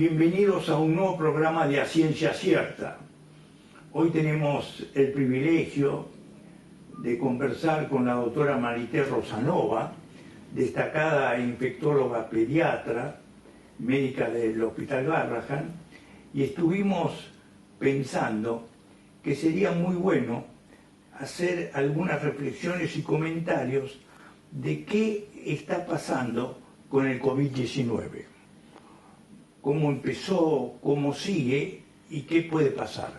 Bienvenidos a un nuevo programa de A Ciencia Cierta. Hoy tenemos el privilegio de conversar con la doctora Marité Rosanova, destacada infectóloga pediatra, médica del Hospital Garrahan, y estuvimos pensando que sería muy bueno hacer algunas reflexiones y comentarios de qué está pasando con el COVID-19. Cómo empezó, cómo sigue y qué puede pasar.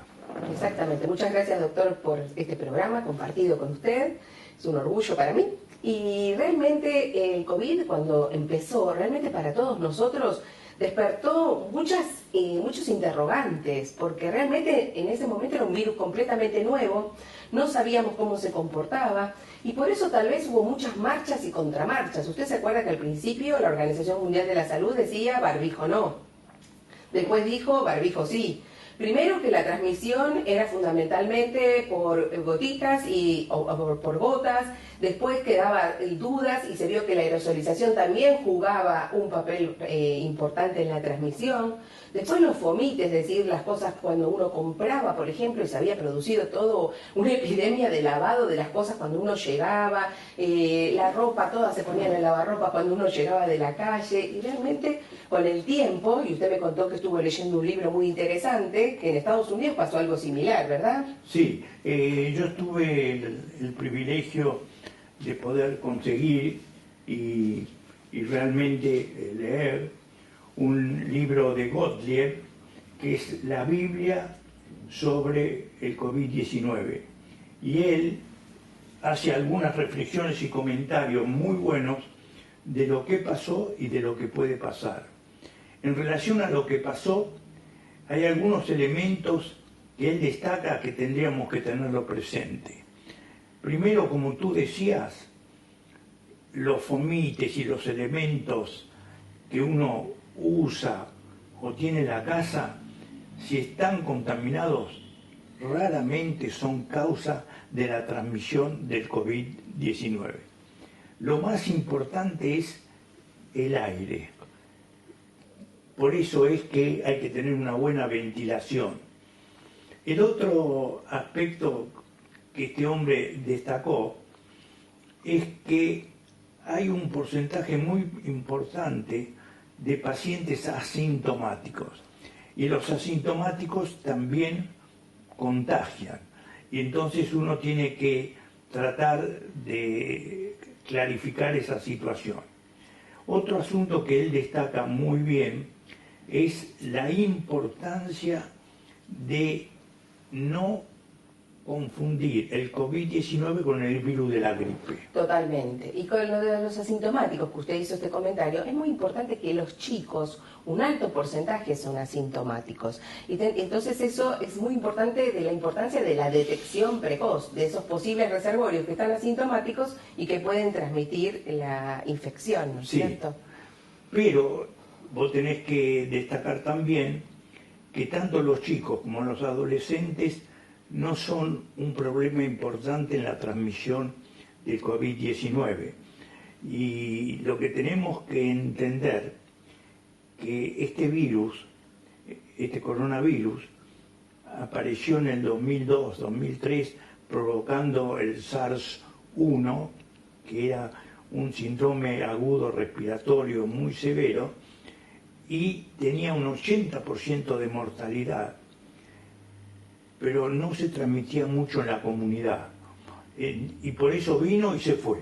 Exactamente. Muchas gracias, doctor, por este programa compartido con usted. Es un orgullo para mí. Y realmente el COVID, cuando empezó, realmente para todos nosotros, despertó muchos interrogantes, porque realmente en ese momento era un virus completamente nuevo, no sabíamos cómo se comportaba, y por eso tal vez hubo muchas marchas y contramarchas. Usted se acuerda que al principio la Organización Mundial de la Salud decía barbijo no, después dijo barbijo sí. Primero que la transmisión era fundamentalmente por gotitas o por gotas, después quedaba dudas y se vio que la aerosolización también jugaba un papel importante en la transmisión. Después los fomites, es decir, las cosas cuando uno compraba, por ejemplo, y se había producido toda una epidemia de lavado de las cosas cuando uno llegaba, la ropa, todas se ponían en lavarropa cuando uno llegaba de la calle, y realmente con el tiempo, y usted me contó que estuvo leyendo un libro muy interesante, que en Estados Unidos pasó algo similar, ¿verdad? Sí, yo tuve el privilegio de poder conseguir y realmente leer un libro de Gottlieb, que es la Biblia sobre el COVID-19. Y él hace algunas reflexiones y comentarios muy buenos de lo que pasó y de lo que puede pasar. En relación a lo que pasó, hay algunos elementos que él destaca que tendríamos que tenerlo presente. Primero, como tú decías, los fomites y los elementos que uno usa o tiene en la casa, si están contaminados, raramente son causa de la transmisión del COVID-19. Lo más importante es el aire. Por eso es que hay que tener una buena ventilación. El otro aspecto que este hombre destacó es que hay un porcentaje muy importante de pacientes asintomáticos. Y los asintomáticos también contagian. Y entonces uno tiene que tratar de clarificar esa situación. Otro asunto que él destaca muy bien es la importancia de no confundir el COVID-19 con el virus de la gripe. Totalmente. Y con lo de los asintomáticos, que usted hizo este comentario, es muy importante que los chicos, un alto porcentaje son asintomáticos. Y entonces eso es muy importante, de la importancia de la detección precoz de esos posibles reservorios que están asintomáticos y que pueden transmitir la infección, ¿no es cierto? Pero vos tenés que destacar también que tanto los chicos como los adolescentes no son un problema importante en la transmisión del COVID-19. Y lo que tenemos que entender que este virus, este coronavirus, apareció en el 2002-2003 provocando el SARS-1, que era un síndrome agudo respiratorio muy severo y tenía un 80% de mortalidad, pero no se transmitía mucho en la comunidad. Y por eso vino y se fue.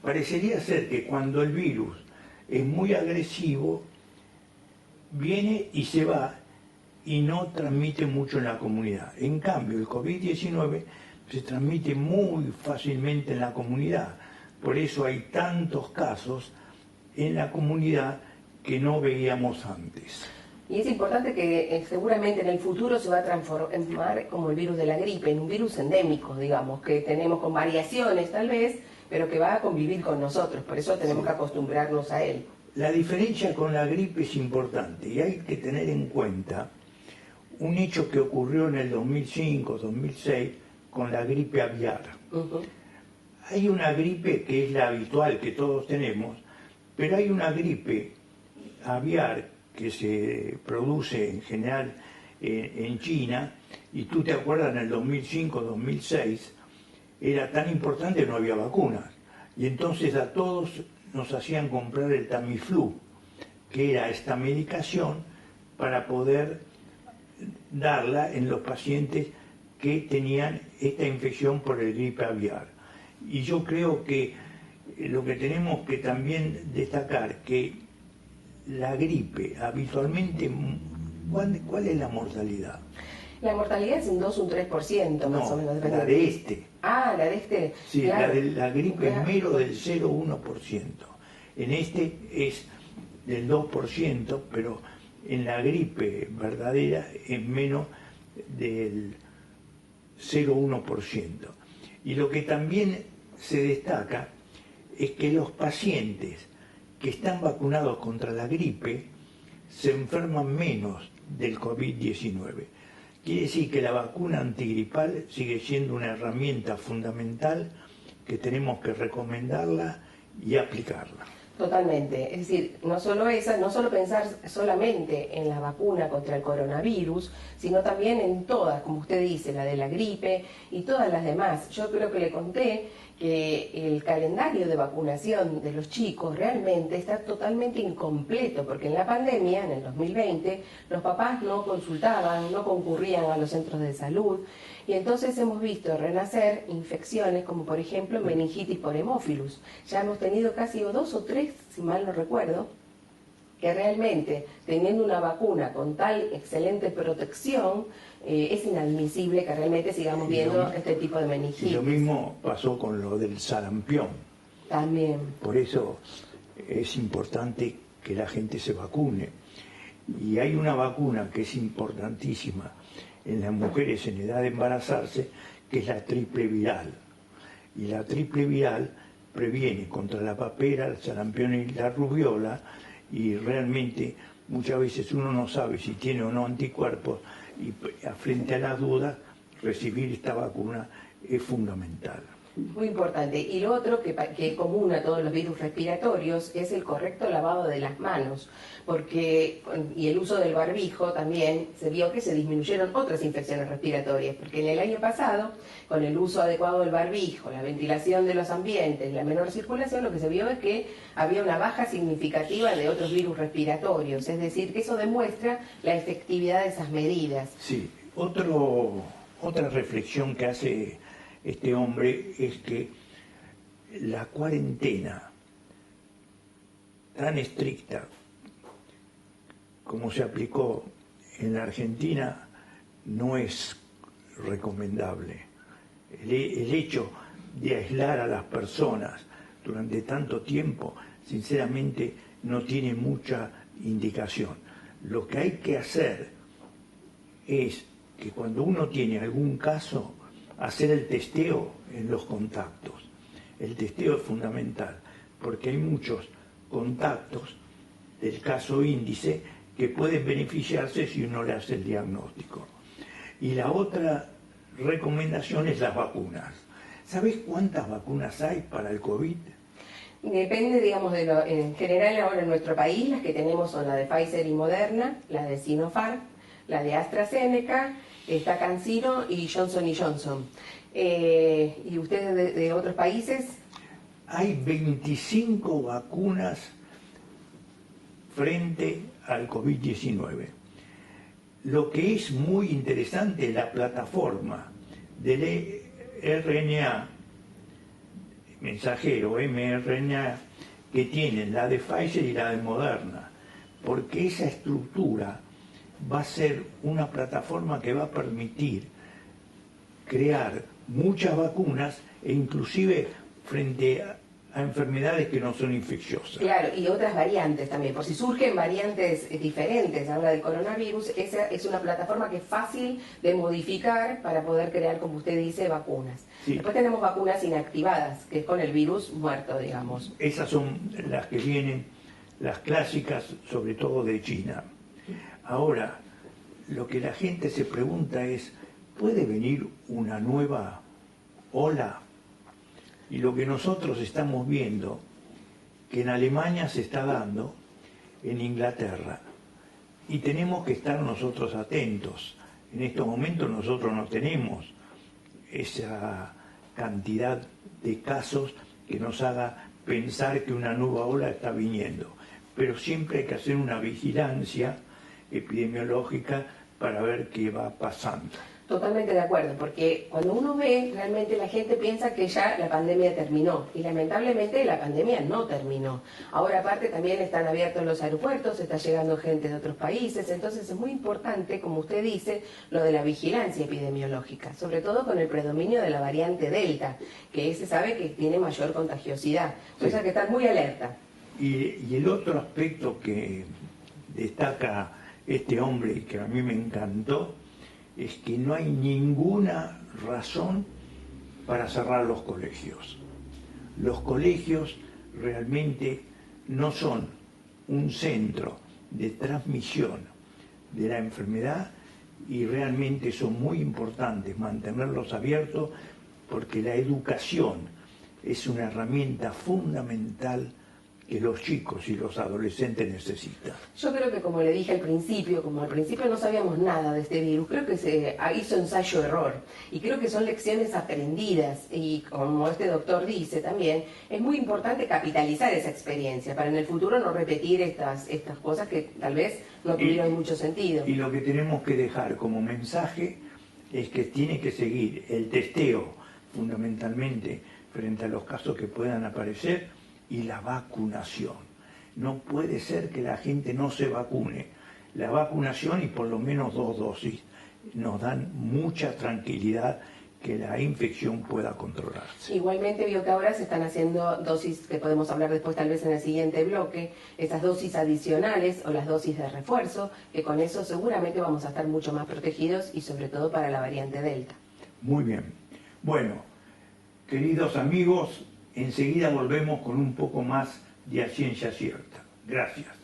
Parecería ser que cuando el virus es muy agresivo, viene y se va y no transmite mucho en la comunidad. En cambio, el COVID-19 se transmite muy fácilmente en la comunidad. Por eso hay tantos casos en la comunidad que no veíamos antes. Y es importante que seguramente en el futuro se va a transformar como el virus de la gripe, en un virus endémico, digamos, que tenemos con variaciones tal vez, pero que va a convivir con nosotros, por eso tenemos que acostumbrarnos a él. La diferencia con la gripe es importante y hay que tener en cuenta un hecho que ocurrió en el 2005-2006 con la gripe aviar. Hay una gripe que es la habitual que todos tenemos, pero hay una gripe aviar que se produce en general en China, y tú te acuerdas en el 2005-2006, era tan importante que no había vacunas. Y entonces a todos nos hacían comprar el Tamiflu, que era esta medicación para poder darla en los pacientes que tenían esta infección por el gripe aviar. Y yo creo que lo que tenemos que también destacar, que la gripe habitualmente, ¿cuál es la mortalidad? La mortalidad es un 2 o un 3% más o menos. La de este. Ah, la de este. Sí, claro. la de la gripe Claro. es mero del 0,1%. En este es del 2%, pero en la gripe verdadera es menos del 0,1%. Y lo que también se destaca es que los pacientes que están vacunados contra la gripe se enferman menos del COVID-19. Quiere decir que la vacuna antigripal sigue siendo una herramienta fundamental que tenemos que recomendarla y aplicarla. Totalmente, es decir, no solo esa, no solo pensar solamente en la vacuna contra el coronavirus, sino también en todas, como usted dice, la de la gripe y todas las demás. Yo creo que le conté que el calendario de vacunación de los chicos realmente está totalmente incompleto, porque en la pandemia, en el 2020, los papás no consultaban, no concurrían a los centros de salud, y entonces hemos visto renacer infecciones como por ejemplo meningitis por hemófilus. Ya hemos tenido casi 2 o 3, si mal no recuerdo, que realmente teniendo una vacuna con tal excelente protección, es inadmisible que realmente sigamos viendo este tipo de meningitis. Y lo mismo pasó con lo del sarampión. También. Por eso es importante que la gente se vacune. Y hay una vacuna que es importantísima en las mujeres en edad de embarazarse, que es la triple viral. Y la triple viral previene contra la papera, el sarampión y la rubiola, y realmente muchas veces uno no sabe si tiene o no anticuerpos, y frente a las dudas, recibir esta vacuna es fundamental. Muy importante. Y lo otro que es común a todos los virus respiratorios es el correcto lavado de las manos, y el uso del barbijo también se vio que se disminuyeron otras infecciones respiratorias, porque en el año pasado, con el uso adecuado del barbijo, la ventilación de los ambientes, la menor circulación, lo que se vio es que había una baja significativa de otros virus respiratorios, es decir, que eso demuestra la efectividad de esas medidas. Sí, otra reflexión que hace este hombre es que la cuarentena tan estricta como se aplicó en la Argentina no es recomendable. El hecho de aislar a las personas durante tanto tiempo, sinceramente, no tiene mucha indicación. Lo que hay que hacer es que cuando uno tiene algún caso, hacer el testeo en los contactos. El testeo es fundamental, porque hay muchos contactos del caso índice que pueden beneficiarse si uno le hace el diagnóstico. Y la otra recomendación es las vacunas. ¿Sabés cuántas vacunas hay para el COVID? Depende, digamos, en general ahora en nuestro país, las que tenemos son la de Pfizer y Moderna, la de Sinopharm, la de AstraZeneca, está CanSino y Johnson Johnson. ¿Y ustedes de otros países? Hay 25 vacunas frente al COVID-19. Lo que es muy interesante es la plataforma del RNA mensajero, mRNA, que tienen la de Pfizer y la de Moderna, porque esa estructura va a ser una plataforma que va a permitir crear muchas vacunas e inclusive frente a enfermedades que no son infecciosas. Claro, y otras variantes también, por si surgen variantes diferentes ahora del coronavirus, esa es una plataforma que es fácil de modificar para poder crear, como usted dice, vacunas. Sí. Después tenemos vacunas inactivadas, que es con el virus muerto, digamos. Esas son las que vienen, las clásicas, sobre todo de China. Ahora, lo que la gente se pregunta es, ¿puede venir una nueva ola? Y lo que nosotros estamos viendo, que en Alemania se está dando, en Inglaterra, y tenemos que estar nosotros atentos. En estos momentos nosotros no tenemos esa cantidad de casos que nos haga pensar que una nueva ola está viniendo, pero siempre hay que hacer una vigilancia epidemiológica para ver qué va pasando. Totalmente de acuerdo, porque cuando uno ve, realmente la gente piensa que ya la pandemia terminó, y lamentablemente la pandemia no terminó. Ahora aparte también están abiertos los aeropuertos, está llegando gente de otros países, entonces es muy importante, como usted dice, lo de la vigilancia epidemiológica, sobre todo con el predominio de la variante Delta, que se sabe que tiene mayor contagiosidad, o sea que estar muy alerta. Y el otro aspecto que destaca este hombre y que a mí me encantó, es que no hay ninguna razón para cerrar los colegios. Los colegios realmente no son un centro de transmisión de la enfermedad y realmente son muy importantes mantenerlos abiertos porque la educación es una herramienta fundamental que los chicos y los adolescentes necesitan. Yo creo que, como le dije al principio, como al principio no sabíamos nada de este virus, creo que se hizo ensayo-error y creo que son lecciones aprendidas y, como este doctor dice también, es muy importante capitalizar esa experiencia para en el futuro no repetir estas cosas que tal vez no tuvieron mucho sentido. Y lo que tenemos que dejar como mensaje es que tiene que seguir el testeo fundamentalmente frente a los casos que puedan aparecer y la vacunación. No puede ser que la gente no se vacune. La vacunación y por lo menos 2 dosis nos dan mucha tranquilidad que la infección pueda controlarse. Igualmente vio que ahora se están haciendo dosis, que podemos hablar después tal vez en el siguiente bloque, esas dosis adicionales o las dosis de refuerzo, que con eso seguramente vamos a estar mucho más protegidos y sobre todo para la variante Delta. Muy bien. Bueno, queridos amigos, enseguida volvemos con un poco más de A Ciencia Cierta. Gracias.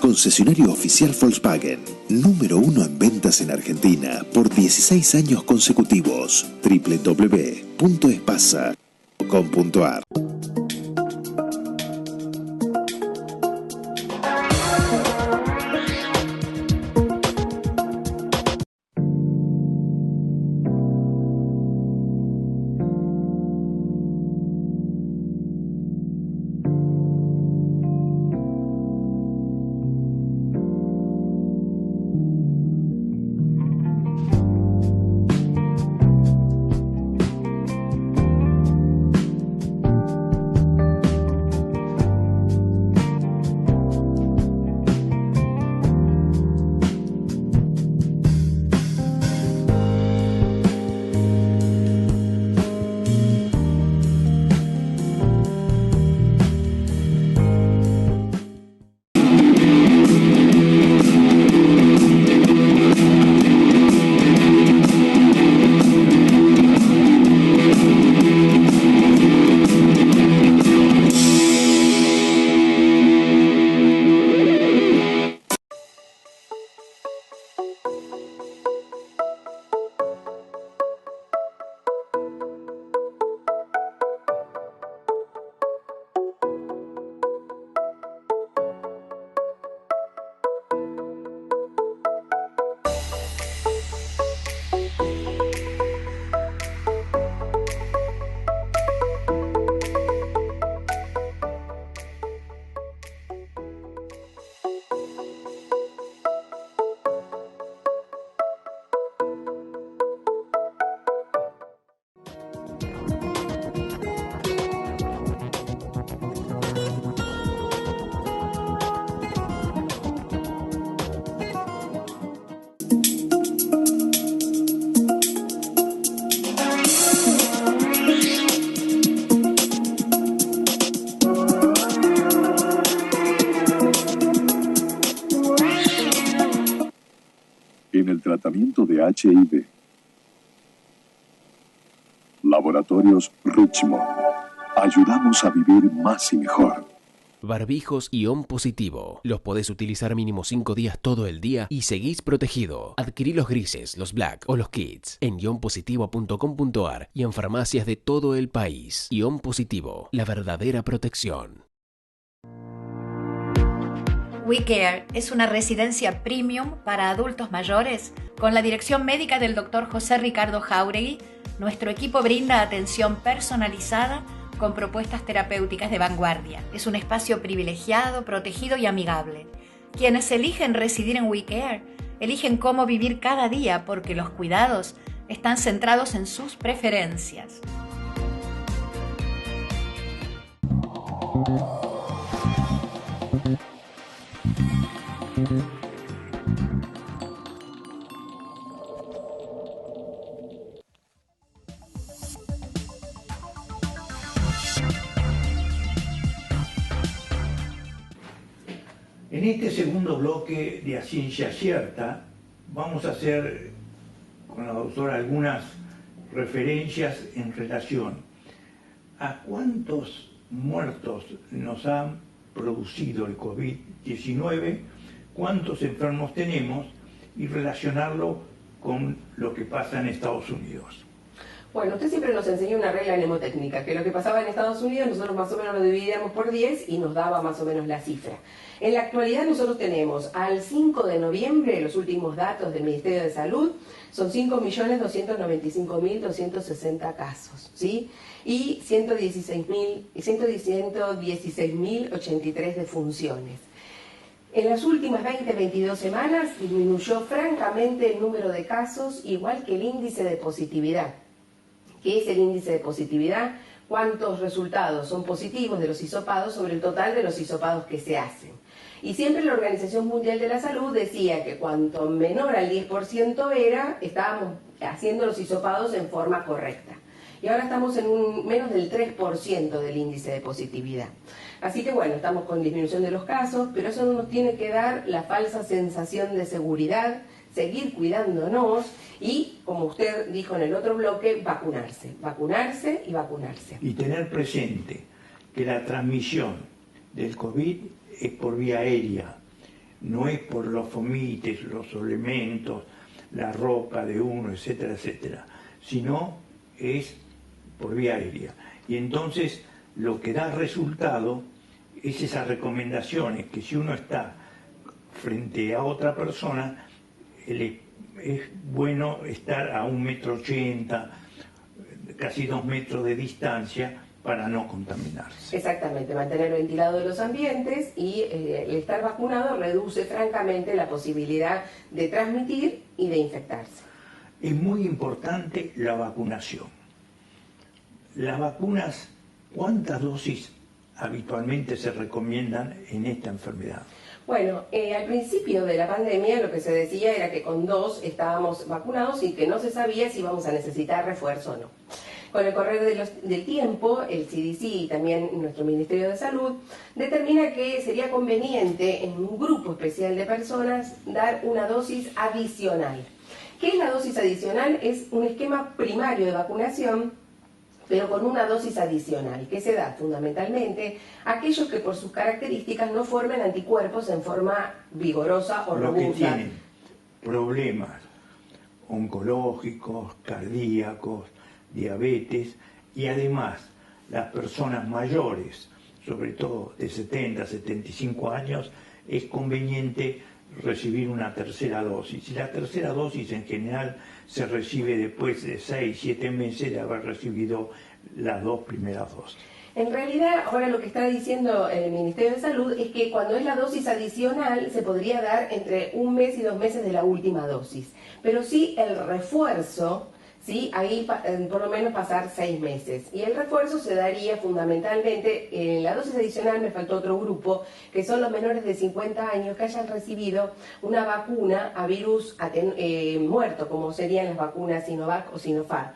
Concesionario oficial Volkswagen, número 1 en ventas en Argentina por 16 años consecutivos. www.espasa.com.ar. En el tratamiento de HIV, Laboratorios Richmond. Ayudamos a vivir más y mejor. Barbijos ION Positivo. Los podés utilizar mínimo 5 días todo el día y seguís protegido. Adquirí los grises, los black o los kids en ionpositivo.com.ar y en farmacias de todo el país. ION Positivo, la verdadera protección. WeCare es una residencia premium para adultos mayores con la dirección médica del Dr. José Ricardo Jáuregui. Nuestro equipo brinda atención personalizada con propuestas terapéuticas de vanguardia. Es un espacio privilegiado, protegido y amigable. Quienes eligen residir en WeCare eligen cómo vivir cada día porque los cuidados están centrados en sus preferencias. En este segundo bloque de A Ciencia Cierta vamos a hacer con la doctora algunas referencias en relación a cuántos muertos nos han producido el COVID-19, cuántos enfermos tenemos y relacionarlo con lo que pasa en Estados Unidos. Bueno, usted siempre nos enseñó una regla mnemotécnica, que lo que pasaba en Estados Unidos nosotros más o menos lo dividíamos por 10 y nos daba más o menos la cifra. En la actualidad nosotros tenemos al 5 de noviembre, los últimos datos del Ministerio de Salud, son 5.295.260 casos, ¿sí? Y 116.083 defunciones. En las últimas 20-22 semanas disminuyó francamente el número de casos, igual que el índice de positividad. ¿Qué es el índice de positividad? ¿Cuántos resultados son positivos de los hisopados sobre el total de los hisopados que se hacen? Y siempre la Organización Mundial de la Salud decía que cuanto menor al 10% era, estábamos haciendo los hisopados en forma correcta. Y ahora estamos en menos del 3% del índice de positividad. Así que bueno, estamos con disminución de los casos, pero eso no nos tiene que dar la falsa sensación de seguridad, seguir cuidándonos y, como usted dijo en el otro bloque, vacunarse, vacunarse y vacunarse. Y tener presente que la transmisión del COVID es por vía aérea, no es por los fomites, los elementos, la ropa de uno, etcétera, etcétera, sino es por vía aérea. Y entonces lo que da resultado es esas recomendaciones que si uno está frente a otra persona, es bueno estar a 1,80 m, casi 2 metros de distancia para no contaminarse. Exactamente, mantener ventilado de los ambientes y el estar vacunado reduce francamente la posibilidad de transmitir y de infectarse. Es muy importante la vacunación. Las vacunas, ¿cuántas dosis habitualmente se recomiendan en esta enfermedad? Bueno, al principio de la pandemia lo que se decía era que con 2 estábamos vacunados y que no se sabía si íbamos a necesitar refuerzo o no. Con el correr del tiempo, el CDC y también nuestro Ministerio de Salud determina que sería conveniente en un grupo especial de personas dar una dosis adicional. ¿Qué es la dosis adicional? Es un esquema primario de vacunación, pero con una dosis adicional, que se da fundamentalmente a aquellos que por sus características no formen anticuerpos en forma vigorosa o robusta. Los que tienen problemas oncológicos, cardíacos, diabetes, y además las personas mayores, sobre todo de 70, 75 años, es conveniente recibir una tercera dosis. Y la tercera dosis en general se recibe después de 6, 7 meses de haber recibido las 2 primeras dosis. En realidad, ahora lo que está diciendo el Ministerio de Salud es que cuando es la dosis adicional se podría dar entre 1 mes y 2 meses de la última dosis. Pero sí el refuerzo, ¿sí? Ahí por lo menos pasar 6 meses. Y el refuerzo se daría fundamentalmente, en la dosis adicional me faltó otro grupo, que son los menores de 50 años que hayan recibido una vacuna a virus muerto, como serían las vacunas Sinovac o Sinopharm.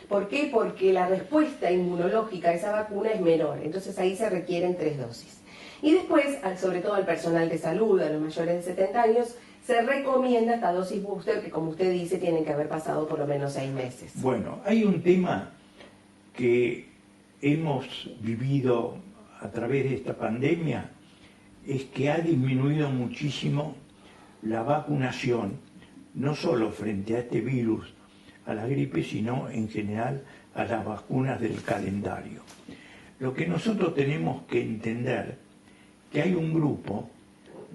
¿Por qué? Porque la respuesta inmunológica a esa vacuna es menor, entonces ahí se requieren 3 dosis. Y después, sobre todo al personal de salud, a los mayores de 70 años, se recomienda esta dosis booster que, como usted dice, tienen que haber pasado por lo menos 6 meses. Bueno, hay un tema que hemos vivido a través de esta pandemia es que ha disminuido muchísimo la vacunación, no solo frente a este virus, a la gripe, sino en general a las vacunas del calendario. Lo que nosotros tenemos que entender que hay un grupo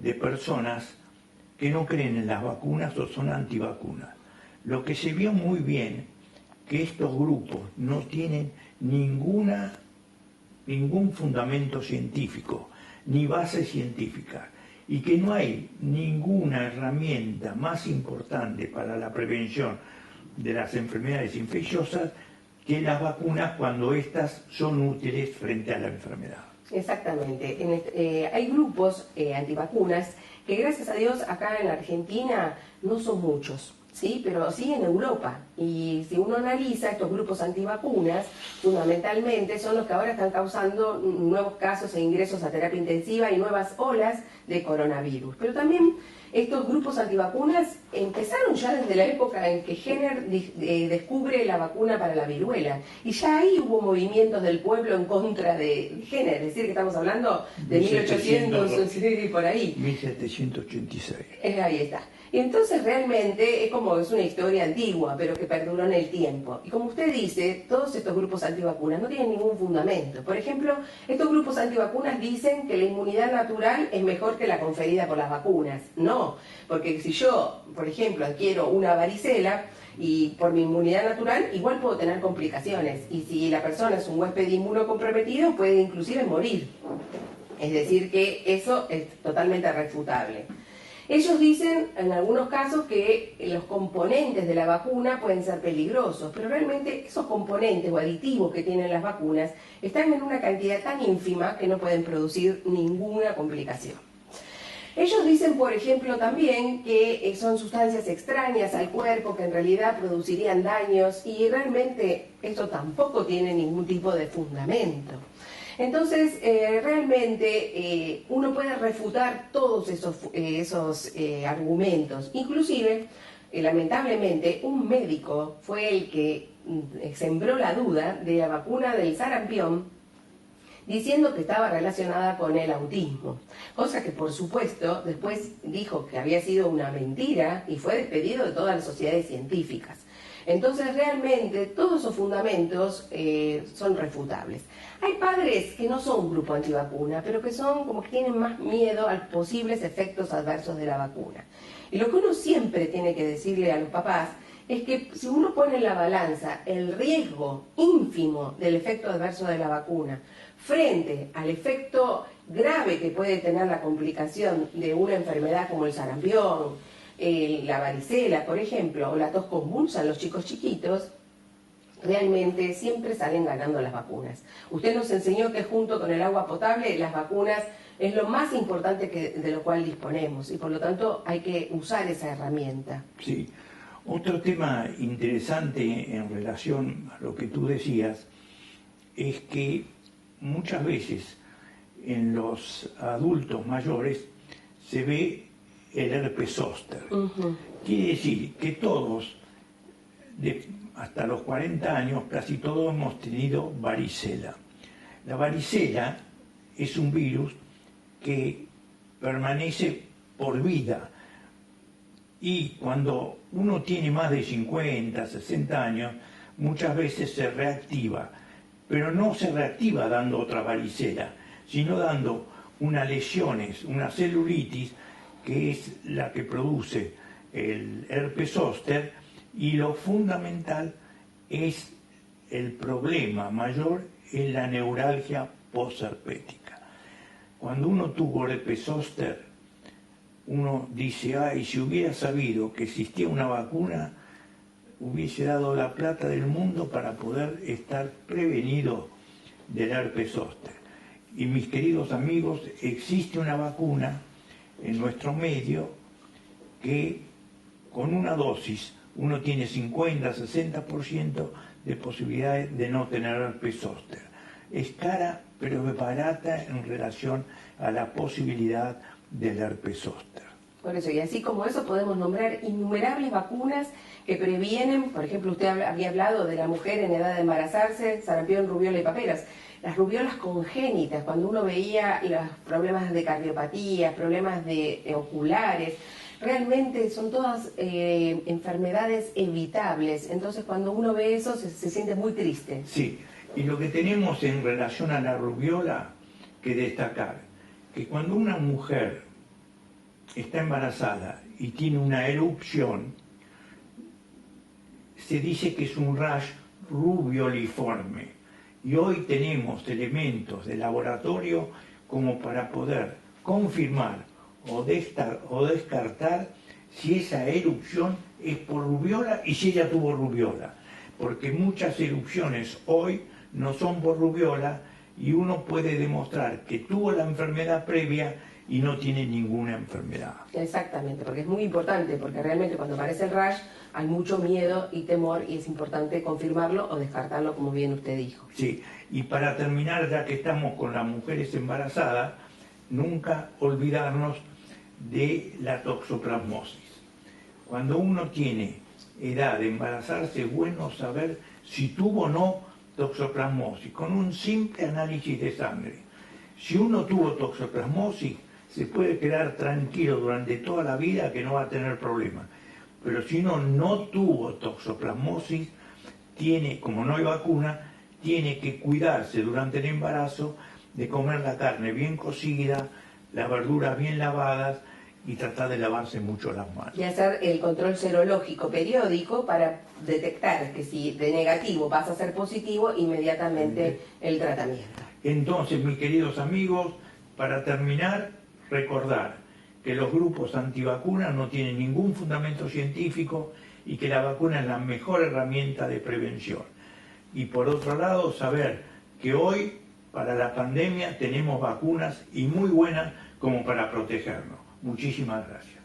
de personas que no creen en las vacunas o son antivacunas. Lo que se vio muy bien que estos grupos no tienen ningún fundamento científico, ni base científica, y que no hay ninguna herramienta más importante para la prevención de las enfermedades infecciosas que las vacunas cuando éstas son útiles frente a la enfermedad. Exactamente. Hay grupos antivacunas que gracias a Dios acá en la Argentina no son muchos, ¿sí? Pero sí en Europa. Y si uno analiza estos grupos antivacunas, fundamentalmente son los que ahora están causando nuevos casos e ingresos a terapia intensiva y nuevas olas de coronavirus. Pero también estos grupos antivacunas empezaron ya desde la época en que Jenner descubre la vacuna para la viruela. Y ya ahí hubo movimientos del pueblo en contra de Jenner, es decir, que estamos hablando de 1800 y por ahí. 1786. Ahí está. Y entonces realmente es una historia antigua, pero que perduró en el tiempo. Y como usted dice, todos estos grupos antivacunas no tienen ningún fundamento. Por ejemplo, estos grupos antivacunas dicen que la inmunidad natural es mejor que la conferida por las vacunas. No, porque si yo, por ejemplo, adquiero una varicela y por mi inmunidad natural, igual puedo tener complicaciones. Y si la persona es un huésped inmunocomprometido, puede inclusive morir. Es decir, que eso es totalmente refutable. Ellos dicen en algunos casos que los componentes de la vacuna pueden ser peligrosos, pero realmente esos componentes o aditivos que tienen las vacunas están en una cantidad tan ínfima que no pueden producir ninguna complicación. Ellos dicen, por ejemplo, también que son sustancias extrañas al cuerpo que en realidad producirían daños y realmente esto tampoco tiene ningún tipo de fundamento. Entonces, realmente uno puede refutar todos esos argumentos. Inclusive, lamentablemente, un médico fue el que sembró la duda de la vacuna del sarampión, diciendo que estaba relacionada con el autismo. Cosa que, por supuesto, después dijo que había sido una mentira y fue despedido de todas las sociedades científicas. Entonces, realmente, todos esos fundamentos son refutables. Hay padres que no son un grupo antivacuna, pero que son como que tienen más miedo a los posibles efectos adversos de la vacuna. Y lo que uno siempre tiene que decirle a los papás es que si uno pone en la balanza el riesgo ínfimo del efecto adverso de la vacuna frente al efecto grave que puede tener la complicación de una enfermedad como el sarampión, la varicela, por ejemplo, o la tos convulsa en los chicos chiquitos, realmente siempre salen ganando las vacunas. Usted nos enseñó que junto con el agua potable, las vacunas es lo más importante de lo cual disponemos y por lo tanto hay que usar esa herramienta. Sí. Otro tema interesante en relación a lo que tú decías es que muchas veces en los adultos mayores se ve el herpes zóster. Quiere decir que todos, hasta los 40 años, casi todos hemos tenido varicela. La varicela es un virus que permanece por vida y cuando uno tiene más de 50, 60 años, muchas veces se reactiva, pero no se reactiva dando otra varicela, sino dando unas lesiones, una celulitis, que es la que produce el herpes zóster, y lo fundamental es el problema mayor es la neuralgia posherpética. Cuando uno tuvo herpes zóster, uno dice, ay, si hubiera sabido que existía una vacuna, hubiese dado la plata del mundo para poder estar prevenido del herpes zóster. Y mis queridos amigos, existe una vacuna en nuestro medio que con una dosis uno tiene 50-60% de posibilidades de no tener herpes zóster. Es cara, pero es barata en relación a la posibilidad del herpes zóster. Por eso, y así como eso podemos nombrar innumerables vacunas que previenen, por ejemplo, usted había hablado de la mujer en edad de embarazarse, sarampión, rubiola y paperas. Las rubiolas congénitas, cuando uno veía los problemas de cardiopatía, problemas de oculares, realmente son todas enfermedades evitables. Entonces, cuando uno ve eso, se siente muy triste. Sí, y lo que tenemos en relación a la rubiola que destacar, que cuando una mujer está embarazada y tiene una erupción, se dice que es un rash rubioliforme. Y hoy tenemos elementos de laboratorio como para poder confirmar o descartar si esa erupción es por rubiola y si ella tuvo rubiola. Porque muchas erupciones hoy no son por rubiola y uno puede demostrar que tuvo la enfermedad previa y no tiene ninguna enfermedad. Exactamente, porque es muy importante, porque realmente cuando aparece el rash hay mucho miedo y temor y es importante confirmarlo o descartarlo, como bien usted dijo. Sí, y para terminar, ya que estamos con las mujeres embarazadas, nunca olvidarnos de la toxoplasmosis. Cuando uno tiene edad de embarazarse, es bueno saber si tuvo o no toxoplasmosis, con un simple análisis de sangre. Si uno tuvo toxoplasmosis, se puede quedar tranquilo durante toda la vida que no va a tener problemas. Pero si uno no tuvo toxoplasmosis, como no hay vacuna, tiene que cuidarse durante el embarazo de comer la carne bien cocida, las verduras bien lavadas y tratar de lavarse mucho las manos. Y hacer el control serológico periódico para detectar que si de negativo pasa a ser positivo, inmediatamente el tratamiento. Entonces, mis queridos amigos, para terminar, recordar que los grupos antivacunas no tienen ningún fundamento científico y que la vacuna es la mejor herramienta de prevención. Y por otro lado, saber que hoy, para la pandemia, tenemos vacunas y muy buenas como para protegernos. Muchísimas gracias.